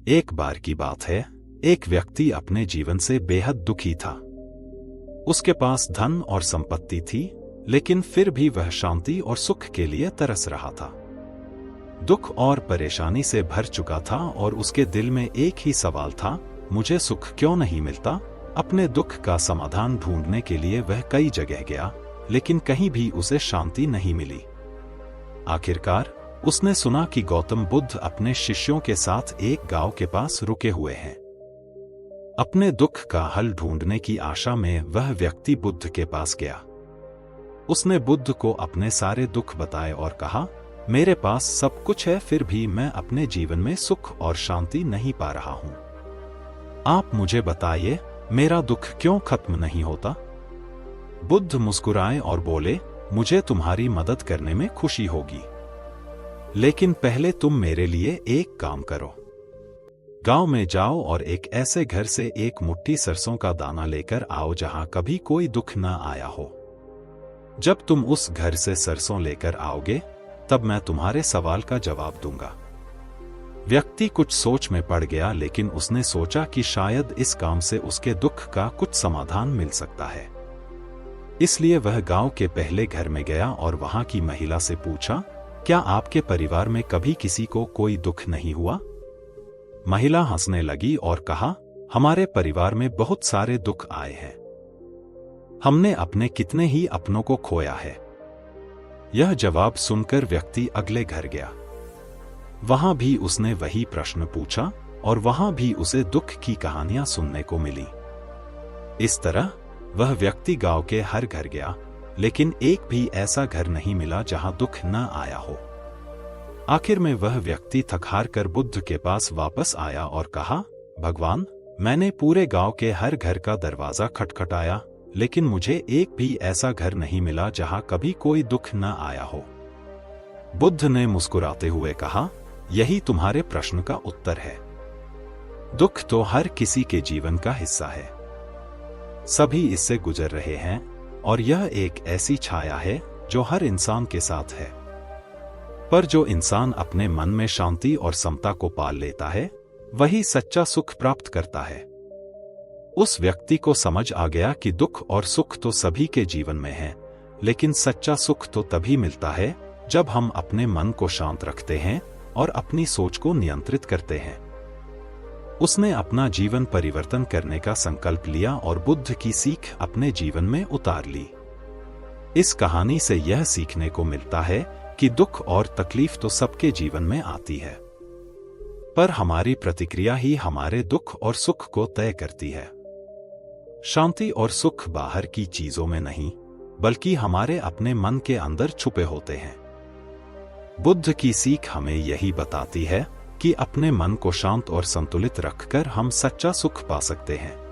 एक बार की बात है, एक व्यक्ति अपने जीवन से बेहद दुखी था। उसके पास धन और संपत्ति थी, लेकिन फिर भी वह शांति और सुख के लिए तरस रहा था। दुख और परेशानी से भर चुका था और उसके दिल में एक ही सवाल था, मुझे सुख क्यों नहीं मिलता। अपने दुख का समाधान ढूंढने के लिए वह कई जगह गया, लेकिन कहीं भी उसे शांति नहीं मिली। आखिरकार उसने सुना कि गौतम बुद्ध अपने शिष्यों के साथ एक गांव के पास रुके हुए हैं। अपने दुख का हल ढूंढने की आशा में वह व्यक्ति बुद्ध के पास गया। उसने बुद्ध को अपने सारे दुख बताए और कहा, मेरे पास सब कुछ है, फिर भी मैं अपने जीवन में सुख और शांति नहीं पा रहा हूं। आप मुझे बताइए, मेरा दुख क्यों खत्म नहीं होता। बुद्ध मुस्कुराए और बोले, मुझे तुम्हारी मदद करने में खुशी होगी, लेकिन पहले तुम मेरे लिए एक काम करो। गांव में जाओ और एक ऐसे घर से एक मुट्ठी सरसों का दाना लेकर आओ जहां कभी कोई दुख न आया हो। जब तुम उस घर से सरसों लेकर आओगे, तब मैं तुम्हारे सवाल का जवाब दूंगा। व्यक्ति कुछ सोच में पड़ गया, लेकिन उसने सोचा कि शायद इस काम से उसके दुख का कुछ समाधान मिल सकता है। इसलिए वह गांव के पहले घर में गया और वहां की महिला से पूछा, क्या आपके परिवार में कभी किसी को कोई दुख नहीं हुआ। महिला हंसने लगी और कहा, हमारे परिवार में बहुत सारे दुख आए हैं। हमने अपने कितने ही अपनों को खोया है। यह जवाब सुनकर व्यक्ति अगले घर गया। वहां भी उसने वही प्रश्न पूछा और वहां भी उसे दुख की कहानियां सुनने को मिली। इस तरह वह व्यक्ति गांव के हर घर गया, लेकिन एक भी ऐसा घर नहीं मिला जहां दुख न आया हो। आखिर में वह व्यक्ति थक-हार कर बुद्ध के पास वापस आया और कहा, भगवान, मैंने पूरे गांव के हर घर का दरवाजा खटखटाया, लेकिन मुझे एक भी ऐसा घर नहीं मिला जहां कभी कोई दुख न आया हो। बुद्ध ने मुस्कुराते हुए कहा, यही तुम्हारे प्रश्न का उत्तर है। दुख तो हर किसी के जीवन का हिस्सा है। सभी इससे गुजर रहे हैं और यह एक ऐसी छाया है जो हर इंसान के साथ है। पर जो इंसान अपने मन में शांति और समता को पाल लेता है, वही सच्चा सुख प्राप्त करता है। उस व्यक्ति को समझ आ गया कि दुख और सुख तो सभी के जीवन में है, लेकिन सच्चा सुख तो तभी मिलता है जब हम अपने मन को शांत रखते हैं और अपनी सोच को नियंत्रित करते हैं। उसने अपना जीवन परिवर्तन करने का संकल्प लिया और बुद्ध की सीख अपने जीवन में उतार ली। इस कहानी से यह सीखने को मिलता है कि दुख और तकलीफ तो सबके जीवन में आती है, पर हमारी प्रतिक्रिया ही हमारे दुख और सुख को तय करती है। शांति और सुख बाहर की चीजों में नहीं, बल्कि हमारे अपने मन के अंदर छुपे होते हैं। बुद्ध की सीख हमें यही बताती है कि अपने मन को शांत और संतुलित रखकर हम सच्चा सुख पा सकते हैं।